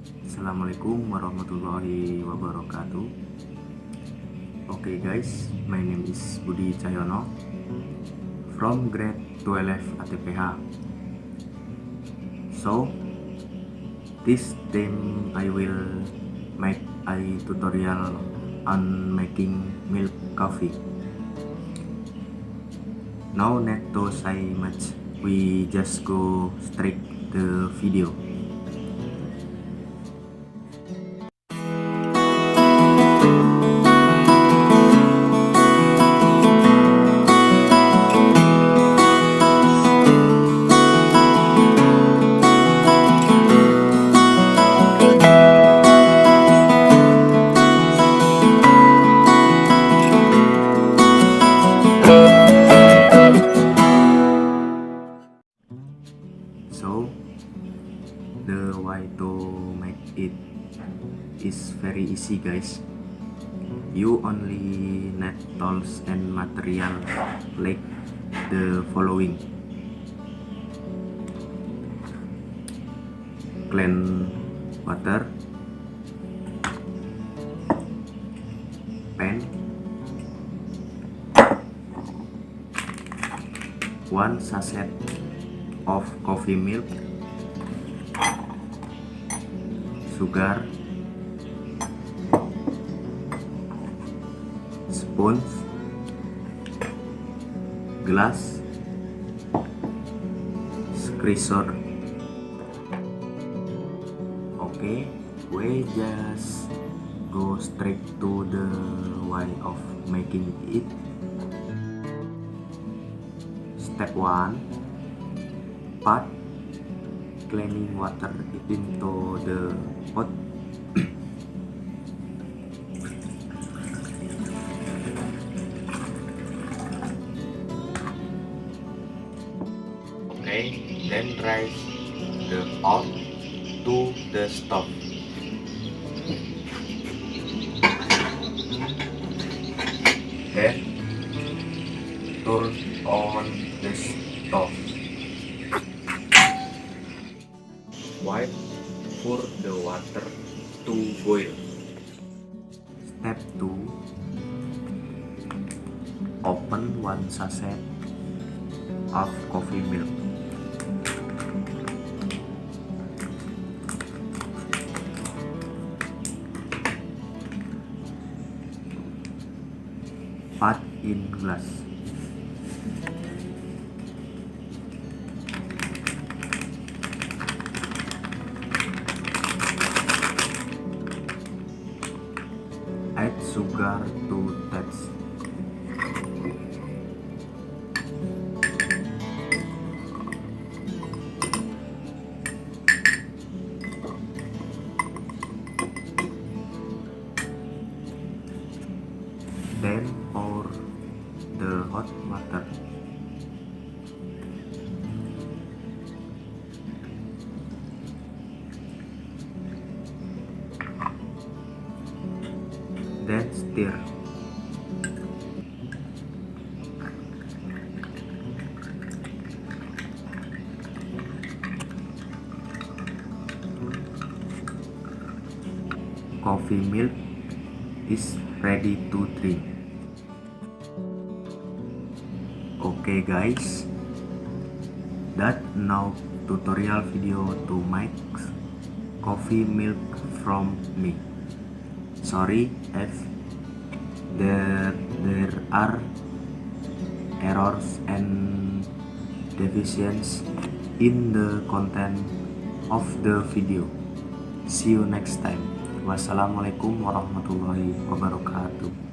Assalamualaikum warahmatullahi wabarakatuh. Okay guys, my name is Budi Cahyono from grade 12 ATPH. So this time I will make a tutorial on making milk coffee. No need to say much, we just go straight the video. So the way to make it is very easy guys. You only need tools and material like the following: clean water, pan, 1 sachet of coffee milk, sugar, spoons, glass, squeezer. Okay, we just go straight to the way of making it. Step 1, put cleaning water into the pot. Okay, then raise the pot to the stove. Then turn on the stove. Wait for the water to boil. Step 2, open 1 sachet of coffee milk. Put in glass. Add sugar to taste. Then pour the hot water. Then stir. Coffee milk is ready to drink. Okay guys, that now tutorial video to make coffee milk from me. Sorry if there are errors and deficiencies in the content of the video. See you next time. Wassalamualaikum warahmatullahi wabarakatuh.